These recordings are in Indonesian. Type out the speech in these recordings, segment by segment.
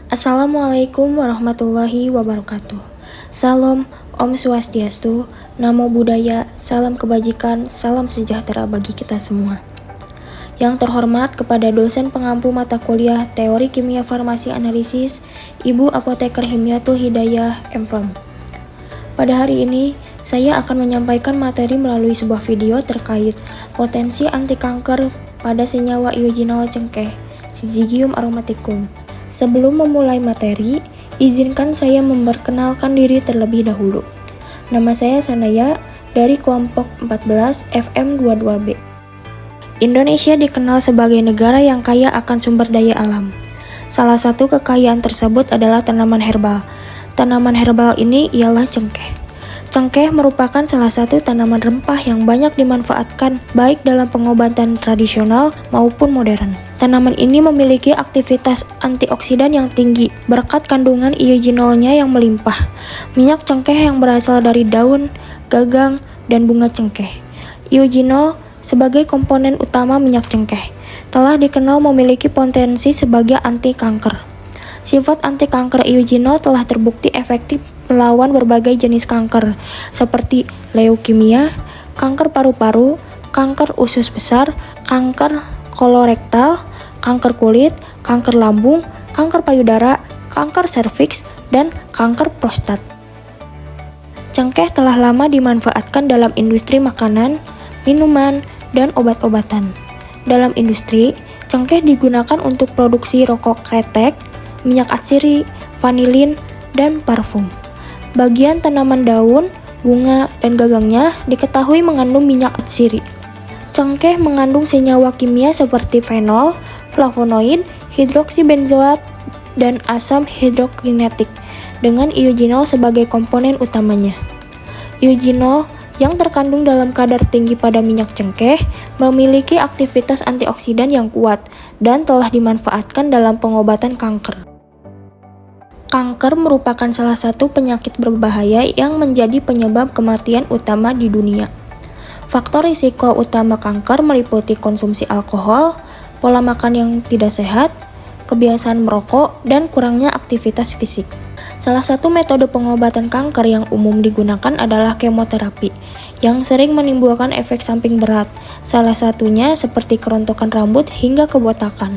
Assalamualaikum warahmatullahi wabarakatuh. Salam, Om Swastiastu, Namo Buddhaya, salam kebajikan, salam sejahtera bagi kita semua. Yang terhormat kepada dosen pengampu mata kuliah Teori Kimia Farmasi Analisis, Ibu Apoteker Himyatul Hidayah, MPharm. Pada hari ini, saya akan menyampaikan materi melalui sebuah video terkait potensi anti kanker pada senyawa eugenol cengkeh, Syzygium aromaticum. Sebelum memulai materi, izinkan saya memperkenalkan diri terlebih dahulu. Nama saya Sanaya dari kelompok 14 FM22B. Indonesia dikenal sebagai negara yang kaya akan sumber daya alam. Salah satu kekayaan tersebut adalah tanaman herbal. Tanaman herbal ini ialah cengkeh. Cengkeh merupakan salah satu tanaman rempah yang banyak dimanfaatkan baik dalam pengobatan tradisional maupun modern. Tanaman ini memiliki aktivitas antioksidan yang tinggi berkat kandungan eugenolnya yang melimpah. Minyak cengkeh yang berasal dari daun, gagang, dan bunga cengkeh. Eugenol sebagai komponen utama minyak cengkeh telah dikenal memiliki potensi sebagai anti kanker. Sifat anti kanker eugenol telah terbukti efektif melawan berbagai jenis kanker seperti leukemia, kanker paru-paru, kanker usus besar, kanker kolorektal, kanker kulit, kanker lambung, kanker payudara, kanker serviks, dan kanker prostat. Cengkeh telah lama dimanfaatkan dalam industri makanan, minuman, dan obat-obatan. Dalam industri, cengkeh digunakan untuk produksi rokok kretek, minyak atsiri, vanilin, dan parfum. Bagian tanaman daun, bunga, dan gagangnya diketahui mengandung minyak atsiri. Cengkeh mengandung senyawa kimia seperti fenol, flavonoid, hidroksibenzoat, dan asam hidroklinetik dengan eugenol sebagai komponen utamanya. Eugenol yang terkandung dalam kadar tinggi pada minyak cengkeh memiliki aktivitas antioksidan yang kuat dan telah dimanfaatkan dalam pengobatan kanker. Kanker merupakan salah satu penyakit berbahaya yang menjadi penyebab kematian utama di dunia. Faktor risiko utama kanker meliputi konsumsi alkohol, pola makan yang tidak sehat, kebiasaan merokok, dan kurangnya aktivitas fisik. Salah satu metode pengobatan kanker yang umum digunakan adalah kemoterapi, yang sering menimbulkan efek samping berat, salah satunya seperti kerontokan rambut hingga kebotakan.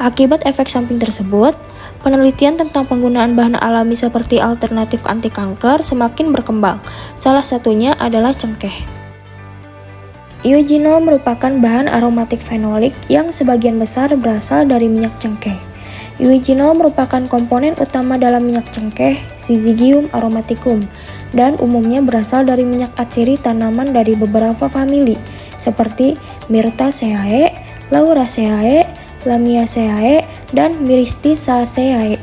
Akibat efek samping tersebut, penelitian tentang penggunaan bahan alami seperti alternatif anti kanker semakin berkembang, salah satunya adalah cengkeh. Eugenol merupakan bahan aromatik fenolik yang sebagian besar berasal dari minyak cengkeh. Eugenol merupakan komponen utama dalam minyak cengkeh, Syzygium aromaticum, dan umumnya berasal dari minyak atsiri tanaman dari beberapa famili, seperti Myrtaceae, Lauraceae, Lamiaceae, dan Myristicaceae.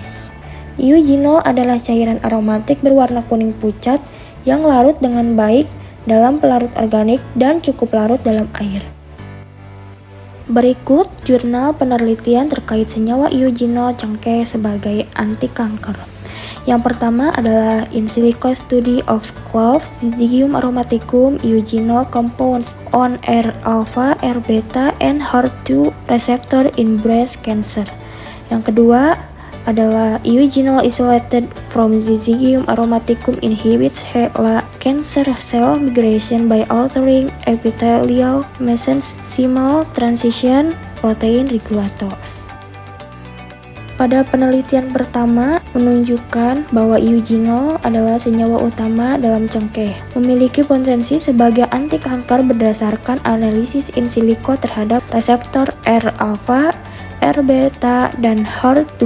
Eugenol adalah cairan aromatik berwarna kuning pucat yang larut dengan baik dalam pelarut organik dan cukup larut dalam air. Berikut jurnal penelitian terkait senyawa eugenol cengkeh sebagai anti kanker. Yang pertama adalah In Silico Study of Clove Syzygium aromaticum Eugenol Compounds on R-alpha, R-beta, and HER2 receptor in breast cancer. Yang kedua adalah eugenol isolated from Syzygium aromaticum inhibits HeLa cancer cell migration by altering epithelial mesenchymal transition protein regulators. Pada penelitian pertama menunjukkan bahwa eugenol adalah senyawa utama dalam cengkeh, memiliki potensi sebagai anti kanker berdasarkan analisis in silico terhadap reseptor R-alpha, R-beta, dan HER2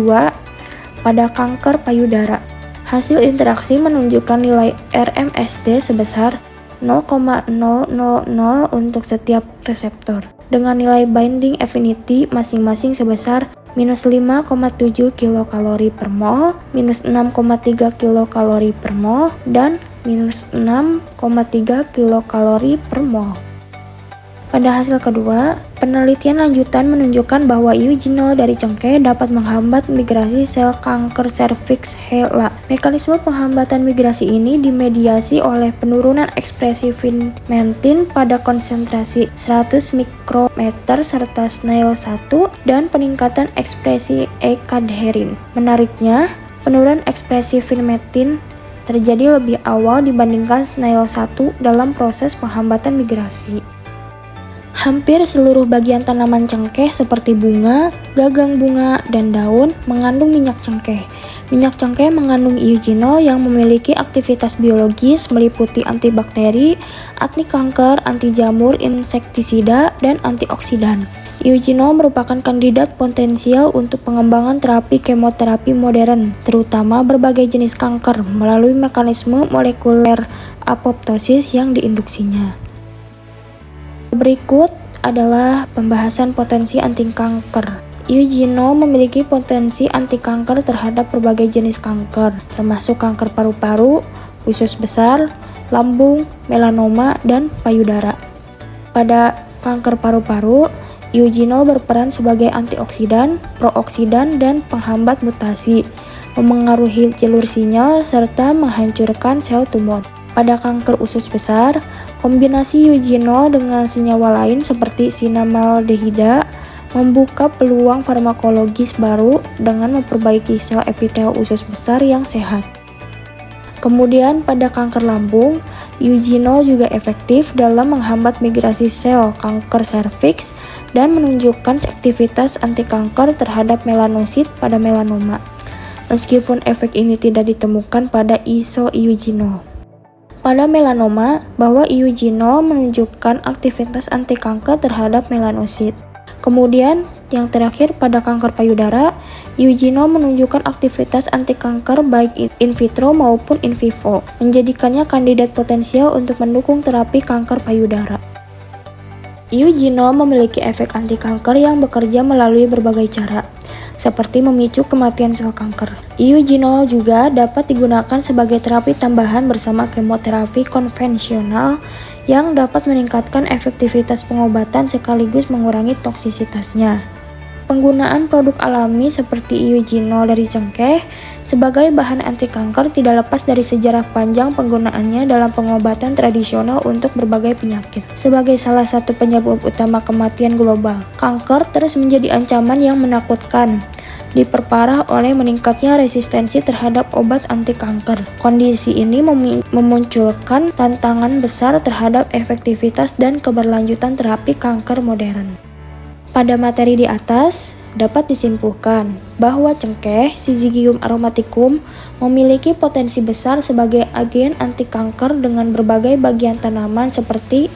pada kanker payudara. Hasil interaksi menunjukkan nilai RMSD sebesar 0,000 untuk setiap reseptor, dengan nilai binding affinity masing-masing sebesar minus 5,7 kilokalori per mol, minus 6,3 kilokalori per mol, dan minus 6,3 kilokalori per mol. Pada hasil kedua, penelitian lanjutan menunjukkan bahwa eugenol dari cengkeh dapat menghambat migrasi sel kanker serviks HeLa. Mekanisme penghambatan migrasi ini dimediasi oleh penurunan ekspresi vimentin pada konsentrasi 100 mikrometer serta SNAIL1 dan peningkatan ekspresi E-kadherin. Menariknya, penurunan ekspresi vimentin terjadi lebih awal dibandingkan SNAIL1 dalam proses penghambatan migrasi. Hampir seluruh bagian tanaman cengkeh seperti bunga, gagang bunga, dan daun mengandung minyak cengkeh. Minyak cengkeh mengandung eugenol yang memiliki aktivitas biologis meliputi antibakteri, anti kanker, anti jamur, insektisida, dan antioksidan. Eugenol merupakan kandidat potensial untuk pengembangan terapi kemoterapi modern, terutama berbagai jenis kanker melalui mekanisme molekuler apoptosis yang diinduksinya. Berikut adalah pembahasan potensi anti-kanker. Eugenol memiliki potensi anti-kanker terhadap berbagai jenis kanker, termasuk kanker paru-paru, usus besar, lambung, melanoma, dan payudara. Pada kanker paru-paru, eugenol berperan sebagai antioksidan, prooksidan, dan penghambat mutasi, memengaruhi jalur sinyal, serta menghancurkan sel tumor. Pada kanker usus besar, kombinasi eugenol dengan senyawa lain seperti sinamaldehida membuka peluang farmakologis baru dengan memperbaiki sel epitel usus besar yang sehat. Kemudian pada kanker lambung, eugenol juga efektif dalam menghambat migrasi sel kanker serviks dan menunjukkan aktivitas antikanker terhadap melanosit pada melanoma, meskipun efek ini tidak ditemukan pada isoeugenol. Pada melanoma, bahwa eugenol menunjukkan aktivitas antikanker terhadap melanosit. Kemudian, yang terakhir pada kanker payudara, eugenol menunjukkan aktivitas antikanker baik in vitro maupun in vivo, menjadikannya kandidat potensial untuk mendukung terapi kanker payudara. Eugenol memiliki efek antikanker yang bekerja melalui berbagai cara, seperti memicu kematian sel kanker. Eugenol juga dapat digunakan sebagai terapi tambahan bersama kemoterapi konvensional yang dapat meningkatkan efektivitas pengobatan sekaligus mengurangi toksisitasnya. Penggunaan produk alami seperti eugenol dari cengkeh sebagai bahan anti-kanker tidak lepas dari sejarah panjang penggunaannya dalam pengobatan tradisional untuk berbagai penyakit. Sebagai salah satu penyebab utama kematian global, kanker terus menjadi ancaman yang menakutkan, diperparah oleh meningkatnya resistensi terhadap obat anti-kanker. Kondisi ini memunculkan tantangan besar terhadap efektivitas dan keberlanjutan terapi kanker modern. Pada materi di atas, dapat disimpulkan bahwa cengkeh Syzygium aromaticum memiliki potensi besar sebagai agen anti-kanker dengan berbagai bagian tanaman seperti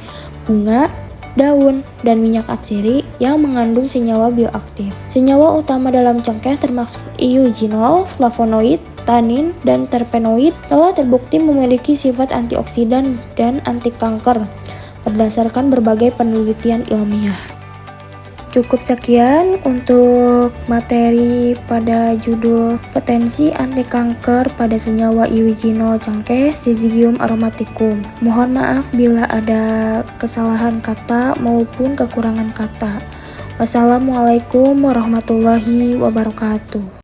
bunga, daun, dan minyak atsiri yang mengandung senyawa bioaktif. Senyawa utama dalam cengkeh termasuk eugenol, flavonoid, tanin, dan terpenoid telah terbukti memiliki sifat antioksidan dan anti-kanker berdasarkan berbagai penelitian ilmiah. Cukup sekian untuk materi pada judul potensi anti-kanker pada senyawa eugenol cengkeh Syzygium aromaticum. Mohon maaf bila ada kesalahan kata maupun kekurangan kata. Wassalamualaikum warahmatullahi wabarakatuh.